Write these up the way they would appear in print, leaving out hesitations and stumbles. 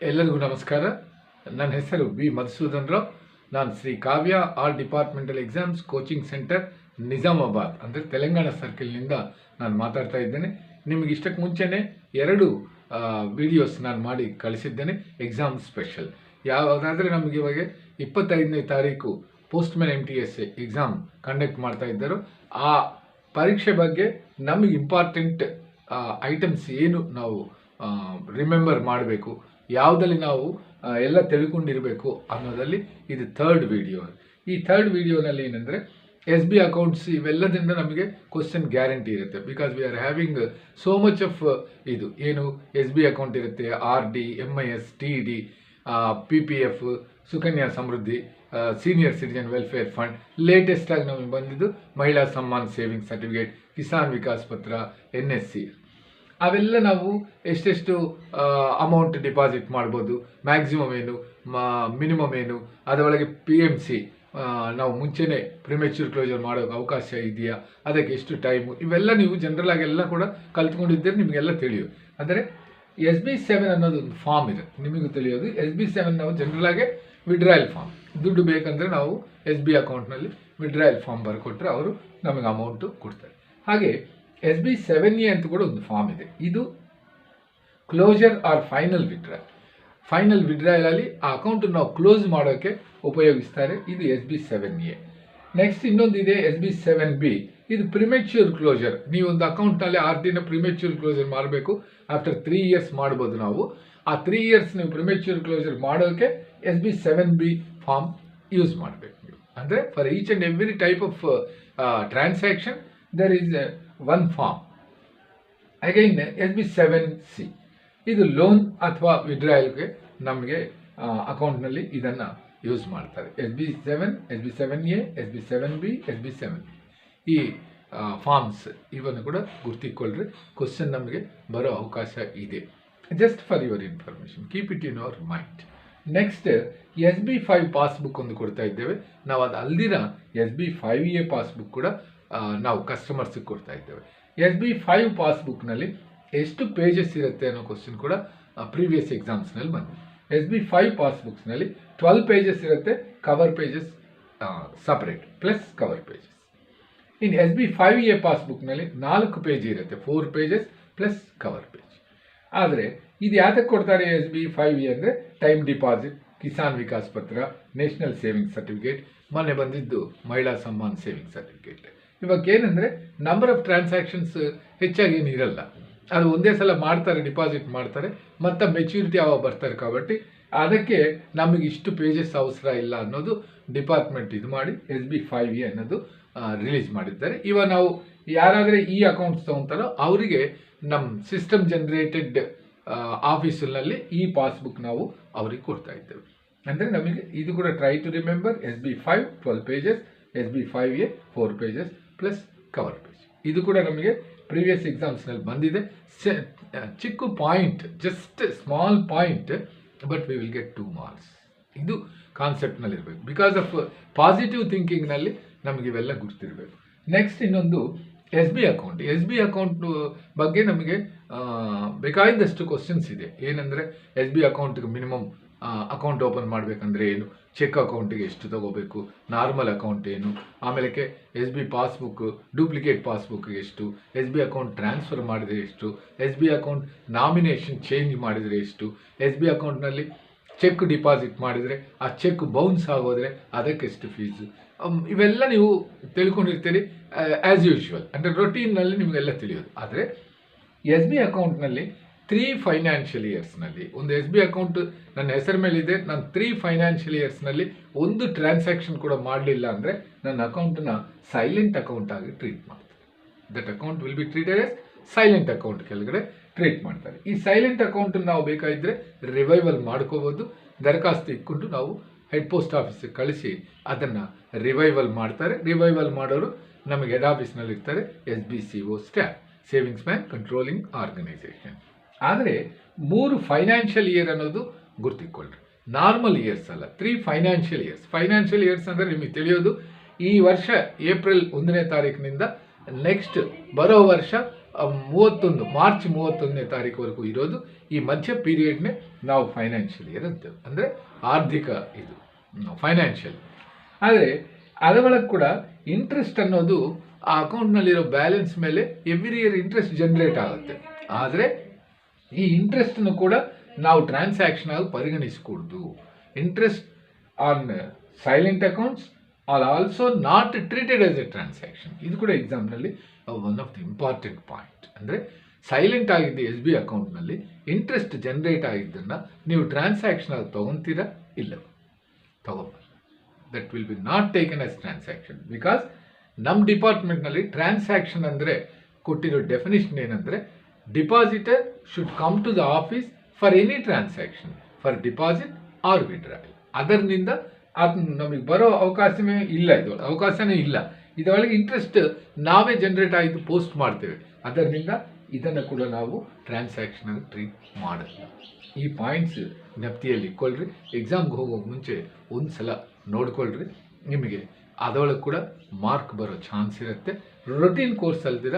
ಎಲ್ಲರಿಗೂ ನಮಸ್ಕಾರ. ನನ್ನ ಹೆಸರು ವಿ ಮಧುಸೂದನ್ ರಾವ್. ನಾನು Shri Kavya all departmental exams coaching centre Nizamabad ಅಂದರೆ ತೆಲಂಗಾಣ ಸರ್ಕಲ್ನಿಂದ ನಾನು ಮಾತಾಡ್ತಾ ಇದ್ದೇನೆ. ನಿಮಗೆ ಇಷ್ಟಕ್ಕೆ ಮುಂಚೆನೇ 2 ವಿಡಿಯೋಸ್ ನಾನು ಮಾಡಿ ಕಳಿಸಿದ್ದೇನೆ ಎಕ್ಸಾಮ್ ಸ್ಪೆಷಲ್. ಯಾವುದಾದರೆ ನಮಗೆ ಇವಾಗ 25ನೇ ತಾರೀಕು ಪೋಸ್ಟ್ಮನ್ MTS ಎಕ್ಸಾಮ್ ಕಂಡಕ್ಟ್ ಮಾಡ್ತಾ ಇದ್ದರು. ಆ ಪರೀಕ್ಷೆ ಬಗ್ಗೆ ನಮಗೆ ಇಂಪಾರ್ಟೆಂಟ್ ಐಟಮ್ಸ್ ಏನು ನಾವು ರಿಮೆಂಬರ್ ಮಾಡಬೇಕು, ಯಾವುದಲ್ಲಿ ನಾವು ಎಲ್ಲ ತಿಳ್ಕೊಂಡಿರಬೇಕು ಅನ್ನೋದಲ್ಲಿ ಇದು 3rd ವಿಡಿಯೋ. ಈ 3rd ವಿಡಿಯೋನಲ್ಲಿ ಏನಂದರೆ SB ಅಕೌಂಟ್ಸ್ ಇವೆಲ್ಲದಿಂದ ನಮಗೆ ಕ್ವಶನ್ ಗ್ಯಾರಂಟಿ ಇರುತ್ತೆ. Because we are having so much of ಇದು ಏನು SB ಅಕೌಂಟ್ ಇರುತ್ತೆ, RD, MIS, TD, PPF, Sukanya Samriddhi, senior citizen welfare fund, latest ಆಗಿ ನಮಗೆ ಬಂದಿದ್ದು Mahila Samman saving certificate, Kisan Vikas Patra, NSC. ಅವೆಲ್ಲ ನಾವು ಎಷ್ಟೆಷ್ಟು ಅಮೌಂಟ್ ಡಿಪಾಸಿಟ್ ಮಾಡ್ಬೋದು, ಮ್ಯಾಕ್ಸಿಮಮ್ ಏನು, ಮಿನಿಮಮ್ ಏನು, ಅದರೊಳಗೆ PMC ನಾವು ಮುಂಚೆನೇ ಪ್ರಿಮೆಚ್ಯೂರ್ ಕ್ಲೋಸರ್ ಮಾಡೋಕೆ ಅವಕಾಶ ಇದೆಯಾ, ಅದಕ್ಕೆ ಎಷ್ಟು ಟೈಮು, ಇವೆಲ್ಲ ನೀವು ಜನರಲ್ ಆಗೆಲ್ಲ ಕೂಡ ಕಲ್ತ್ಕೊಂಡಿದ್ದರೆ ನಿಮಗೆಲ್ಲ ತಿಳಿಯೋದು. ಅಂದರೆ SB7 ಅನ್ನೋದು ಒಂದು ಫಾರ್ಮ್ ಇದೆ, ನಿಮಗೂ ತಿಳಿಯೋದು. SB7 ನಾವು ಜನರಲ್ ಆಗಿ ವಿಡ್ರಾಯಲ್ ಫಾರ್ಮ್, ದುಡ್ಡು ಬೇಕಂದರೆ ನಾವು SB ಅಕೌಂಟ್ನಲ್ಲಿ ವಿಡ್ರಾಯಲ್ ಫಾರ್ಮ್ ಬರ್ಕೊಟ್ರೆ ಅವರು ನಮಗೆ ಅಮೌಂಟು ಕೊಡ್ತಾರೆ. ಹಾಗೆ SB7A ಅಂತ ಕೂಡ ಒಂದು ಫಾರ್ಮ್ ಇದೆ. ಇದು closure or final withdrawal. Final ವಿಡ್ರಾಯಲಲ್ಲಿ ಆ ಅಕೌಂಟ್ ನಾವು ಕ್ಲೋಸ್ ಮಾಡೋಕ್ಕೆ ಉಪಯೋಗಿಸ್ತಾರೆ. ಇದು SB7A. ನೆಕ್ಸ್ಟ್ ಇನ್ನೊಂದಿದೆ SB7B. ಇದು ಪ್ರಿಮೆಚ್ಯೂರ್ ಕ್ಲೋಸರ್. ನೀವು ಒಂದು ಅಕೌಂಟ್ನಲ್ಲಿ RDನ ಪ್ರಿಮೆಚ್ಯೂರ್ ಕ್ಲೋಸರ್ ಮಾಡಬೇಕು. ಆಫ್ಟರ್ 3 ಇಯರ್ಸ್ ಮಾಡ್ಬೋದು ನಾವು. ಆ 3 ಇಯರ್ಸ್ ನೀವು ಪ್ರಿಮೆಚ್ಯೂರ್ ಕ್ಲೋಸರ್ ಮಾಡೋಕ್ಕೆ SB7B ಫಾರ್ಮ್ ಯೂಸ್ ಮಾಡಬೇಕು ನೀವು. ಅಂದರೆ for each and every type of transaction there is one form. Again SB7C. ಇದು ಲೋನ್ ಅಥವಾ ವಿಡ್ರಾಯಲ್ಗೆ ನಮಗೆ ಅಕೌಂಟ್ನಲ್ಲಿ ಇದನ್ನು ಯೂಸ್ ಮಾಡ್ತಾರೆ. SB7, SB7A, SB7B, SB7B ಈ ಫಾರ್ಮ್ಸ್ ಇವನ್ನು ಕೂಡ ಗುರ್ತಿಕೊಳ್ಳ್ರಿ. ಕ್ವಶನ್ ನಮಗೆ ಬರೋ ಅವಕಾಶ ಇದೆ. Just for your information, keep it in our mind. Next SB5 passbook ಒಂದು ಕೊಡ್ತಾ ಇದ್ದೇವೆ ನಾವು. ಅದು ಅಲ್ದಿರ SB5A ಪಾಸ್ಬುಕ್ ಕೂಡ ನಾವು ಕಸ್ಟಮರ್ಸಿಗೆ ಕೊಡ್ತಾ ಇದ್ದೇವೆ. SB5 ಪಾಸ್ಬುಕ್ನಲ್ಲಿ ಎಷ್ಟು ಪೇಜಸ್ ಇರುತ್ತೆ ಅನ್ನೋ ಕ್ವಶನ್ ಕೂಡ ಪ್ರೀವಿಯಸ್ ಎಕ್ಸಾಮ್ಸ್ನಲ್ಲಿ ಬಂದಿದೆ. SB5 ಪಾಸ್ಬುಕ್ಸ್ನಲ್ಲಿ 12 ಪೇಜಸ್ ಇರುತ್ತೆ, cover pages separate plus cover pages. ಇನ್ನು SB5A ಪಾಸ್ಬುಕ್ನಲ್ಲಿ 4 ಪೇಜ್ ಇರುತ್ತೆ, 4 ಪೇಜಸ್ ಪ್ಲಸ್ ಕವರ್ ಪೇಜ್. ಆದರೆ ಇದು ಯಾತಕ್ಕೆ ಕೊಡ್ತಾರೆ SB5A ಅಂದರೆ ಟೈಮ್ ಡಿಪಾಸಿಟ್, ಕಿಸಾನ್ ವಿಕಾಸ್ ಪತ್ರ, ನ್ಯಾಷನಲ್ ಸೇವಿಂಗ್ ಸರ್ಟಿಫಿಕೇಟ್, ಮೊನ್ನೆ ಬಂದಿದ್ದು ಮಹಿಳಾ ಸಮ್ಮಾನ್ ಸೇವಿಂಗ್ ಸರ್ಟಿಫಿಕೇಟ್. ಇವಾಗ ಏನಂದರೆ ನಂಬರ್ ಆಫ್ ಟ್ರಾನ್ಸಾಕ್ಷನ್ಸ್ ಹೆಚ್ಚಾಗಿ ಏನು ಇರಲ್ಲ. ಅದು ಒಂದೇ ಸಲ ಮಾಡ್ತಾರೆ, ಡಿಪಾಸಿಟ್ ಮಾಡ್ತಾರೆ, ಮತ್ತು ಮೆಚ್ಯೂರಿಟಿ ಯಾವಾಗ ಬರ್ತಾರೆ. కాబట్టి ಅದಕ್ಕೆ ನಮಗೆ ಇಷ್ಟು ಪೇಜಸ್ ಅವಸರ ಇಲ್ಲ ಅನ್ನೋದು ಡಿಪಾರ್ಟ್ಮೆಂಟ್ ಇದು ಮಾಡಿ SB5A ಅನ್ನೋದು ರಿಲೀಸ್ ಮಾಡಿದ್ದಾರೆ. ಇವಾಗ ನಾವು ಯಾರಾದರೆ ಈ ಅಕೌಂಟ್ಸ್ ತೊಗೊತಾರೋ ಅವರಿಗೆ ನಮ್ಮ ಸಿಸ್ಟಮ್ ಜನರೇಟೆಡ್ ಆಫೀಸಲ್ಲಿ ಈ ಪಾಸ್ಬುಕ್ ನಾವು ಅವ್ರಿಗೆ ಕೊಡ್ತಾ ಇದ್ದೇವೆ. ಅಂದರೆ ನಮಗೆ ಇದು ಕೂಡ try to remember SB5 12 pages, SB5A 4 pages plus cover page. ಇದು ಕೂಡ ನಮಗೆ ಪ್ರೀವಿಯಸ್ ಎಕ್ಸಾಮ್ಸ್ನಲ್ಲಿ ಬಂದಿದೆ. ಚಿಕ್ಕ point, just small point, but we will get 2 marks. ಇದು ಕಾನ್ಸೆಪ್ಟ್ನಲ್ಲಿ ಇರಬೇಕು. ಬಿಕಾಸ್ ಆಫ್ ಪಾಸಿಟಿವ್ ಥಿಂಕಿಂಗ್ನಲ್ಲಿ ನಮಗೆ ಇವೆಲ್ಲ ಗುರ್ತಿರಬೇಕು. ನೆಕ್ಸ್ಟ್ ಇನ್ನೊಂದು SB ಅಕೌಂಟ್. SB ಅಕೌಂಟ್ ಬಗ್ಗೆ ನಮಗೆ ಬೇಕಾದಷ್ಟು ಕ್ವಶನ್ಸ್ ಇದೆ. ಏನಂದರೆ SB ಅಕೌಂಟ್ಗೆ ಮಿನಿಮಮ್ ಅಕೌಂಟ್ ಓಪನ್ ಮಾಡಬೇಕಂದ್ರೆ ಏನು, ಚೆಕ್ ಅಕೌಂಟಿಗೆ ಎಷ್ಟು ತಗೋಬೇಕು, ನಾರ್ಮಲ್ ಅಕೌಂಟ್ ಏನು, ಆಮೇಲೆ SB ಪಾಸ್ಬುಕ್ ಡೂಪ್ಲಿಕೇಟ್ ಪಾಸ್ಬುಕ್ಗೆ ಎಷ್ಟು, SB ಅಕೌಂಟ್ ಟ್ರಾನ್ಸ್ಫರ್ ಮಾಡಿದರೆ ಎಷ್ಟು, SB ಅಕೌಂಟ್ ನಾಮಿನೇಷನ್ ಚೇಂಜ್ ಮಾಡಿದರೆ ಎಷ್ಟು, SB ಅಕೌಂಟ್ನಲ್ಲಿ ಚೆಕ್ ಡಿಪಾಸಿಟ್ ಮಾಡಿದರೆ ಆ ಚೆಕ್ ಬೌನ್ಸ್ ಆಗೋದ್ರೆ ಅದಕ್ಕೆಷ್ಟು ಫೀಸು, ಇವೆಲ್ಲ ನೀವು ತಿಳ್ಕೊಂಡಿರ್ತೀರಿ ಆ್ಯಸ್ ಯೂಶ್ವಲ್. ಅಂದರೆ ರೊಟೀನ್ನಲ್ಲಿ ನಿಮಗೆಲ್ಲ ತಿಳಿಯೋದು. ಆದರೆ SB ಅಕೌಂಟ್ನಲ್ಲಿ 3 ಫೈನಾನ್ಷಿಯಲ್ ಇಯರ್ಸ್ನಲ್ಲಿ ಒಂದು SB ಅಕೌಂಟ್ ನನ್ನ ಹೆಸರ ಮೇಲಿದೆ, ನಾನು 3 ಫೈನಾನ್ಷಿಯಲ್ ಇಯರ್ಸ್ನಲ್ಲಿ ಒಂದು ಟ್ರಾನ್ಸಾಕ್ಷನ್ ಕೂಡ ಮಾಡಲಿಲ್ಲ ಅಂದರೆ ನನ್ನ ಅಕೌಂಟನ್ನು ಸೈಲೆಂಟ್ ಅಕೌಂಟ್ ಆಗಿ ಟ್ರೀಟ್ ಮಾಡ್ತಾರೆ. That account will be treated as silent account ಕೆಳಗಡೆ ಟ್ರೀಟ್ ಮಾಡ್ತಾರೆ. ಈ ಸೈಲೆಂಟ್ ಅಕೌಂಟನ್ನು ನಾವು ಬೇಕಾಗಿದ್ದರೆ ರಿವೈವಲ್ ಮಾಡ್ಕೋಬೋದು. ದರಖಾಸ್ತು ಇಟ್ಕೊಂಡು ನಾವು ಹೆಡ್ ಪೋಸ್ಟ್ ಆಫೀಸಿಗೆ ಕಳಿಸಿ ಅದನ್ನು ರಿವೈವಲ್ ಮಾಡ್ತಾರೆ. ರಿವೈವಲ್ ಮಾಡೋರು ನಮಗೆ ಹೆಡ್ ಆಫೀಸ್ನಲ್ಲಿ ಇರ್ತಾರೆ, SBCO staff, savings bank controlling organisation. ಆದರೆ 3 ಫೈನಾನ್ಷಿಯಲ್ ಇಯರ್ ಅನ್ನೋದು ಗುರ್ತಿಕೊಳ್ಳ್ರಿ. ನಾರ್ಮಲ್ ಇಯರ್ಸ್ ಅಲ್ಲ, 3 ಫೈನಾನ್ಷಿಯಲ್ ಇಯರ್ಸ್. ಫೈನಾನ್ಷಿಯಲ್ ಇಯರ್ಸ್ ಅಂದರೆ ನಿಮಗೆ ತಿಳಿಯೋದು ಈ ವರ್ಷ ಏಪ್ರಿಲ್ 1ನೇ ತಾರೀಕಿನಿಂದ ನೆಕ್ಸ್ಟ್ ಬರೋ ವರ್ಷ ಮಾರ್ಚ್ 31ನೇ ತಾರೀಕುವರೆಗೂ ಇರೋದು. ಈ ಮಧ್ಯ ಪೀರಿಯಡ್ನೇ ನಾವು ಫೈನಾನ್ಷಿಯಲ್ ಇಯರ್ ಅಂತೇವೆ, ಅಂದರೆ ಆರ್ಥಿಕ ಇದು ಫೈನಾನ್ಷಿಯಲ್. ಆದರೆ ಅದರೊಳಗೆ ಕೂಡ ಇಂಟ್ರೆಸ್ಟ್ ಅನ್ನೋದು ಆ ಅಕೌಂಟ್ನಲ್ಲಿರೋ ಬ್ಯಾಲೆನ್ಸ್ ಮೇಲೆ ಎವ್ರಿ ಇಯರ್ ಇಂಟ್ರೆಸ್ಟ್ ಜನ್ರೇಟ್ ಆಗುತ್ತೆ. ಆದರೆ ಈ ಇಂಟ್ರೆಸ್ಟನ್ನು ಕೂಡ ನಾವು ಟ್ರಾನ್ಸಾಕ್ಷನ್ ಆಗಿ ಪರಿಗಣಿಸಕೂಡ್ದು. Interest on silent accounts are also not treated as a transaction. ಇದು ಕೂಡ ಎಕ್ಸಾಮ್ನಲ್ಲಿ one of the important point. ಅಂದರೆ ಸೈಲೆಂಟ್ ಆಗಿದ್ದ SB ಅಕೌಂಟ್ನಲ್ಲಿ ಇಂಟ್ರೆಸ್ಟ್ ಜನ್ರೇಟ್ ಆಗಿದ್ದನ್ನು ನೀವು ಟ್ರಾನ್ಸಾಕ್ಷನ್ ಆಗಿ ತೊಗೊತೀರಾ? ಇಲ್ಲ, ತೊಗೊಬಾರ್ದು. That will be not taken as transaction. Because ನಮ್ಮ ಡಿಪಾರ್ಟ್ಮೆಂಟ್ನಲ್ಲಿ ಟ್ರಾನ್ಸಾಕ್ಷನ್ ಅಂದರೆ ಕೊಟ್ಟಿರೋ ಡೆಫಿನಿಷನ್ ಏನಂದರೆ, depositor should come to the office for any transaction, for deposit or withdrawal. ಅದರಿಂದ ಅದು ನಮಗೆ ಬರೋ ಅವಕಾಶವೇ ಇಲ್ಲ, ಅವಕಾಶನೇ ಇಲ್ಲ. ಇದರೊಳಗೆ ಇಂಟ್ರೆಸ್ಟ್ ನಾವೇ ಜನ್ರೇಟ್ ಆಯಿತು ಪೋಸ್ಟ್ ಮಾಡ್ತೇವೆ. ಅದರಿಂದ ಇದನ್ನು ಕೂಡ ನಾವು ಟ್ರಾನ್ಸಾಕ್ಷನ್ ಆಗಿ ಟ್ರೀಟ್ ಮಾಡಲ್ಲ. ಈ ಪಾಯಿಂಟ್ಸ್ ಜ್ಞಪ್ತಿಯಲ್ಲಿ ಇಟ್ಕೊಳ್ರಿ. ಎಕ್ಸಾಮ್ಗೆ ಹೋಗೋಕೆ ಮುಂಚೆ ಒಂದು ಸಲ ನೋಡ್ಕೊಳ್ರಿ. ನಿಮಗೆ ಅದರೊಳಗೆ ಕೂಡ ಮಾರ್ಕ್ ಬರೋ ಚಾನ್ಸ್ ಇರುತ್ತೆ. ರೊಟೀನ್ ಕೋರ್ಸ್ ಅಲ್ದಿರ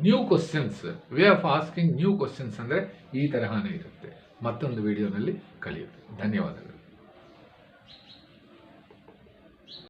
new questions, way of asking new questions ಅಂದರೆ ಈ ತರಹನೇ ಇರುತ್ತೆ. ಮತ್ತೊಂದು ವಿಡಿಯೋನಲ್ಲಿ ಕಲಿಯೋದು. ಧನ್ಯವಾದಗಳು.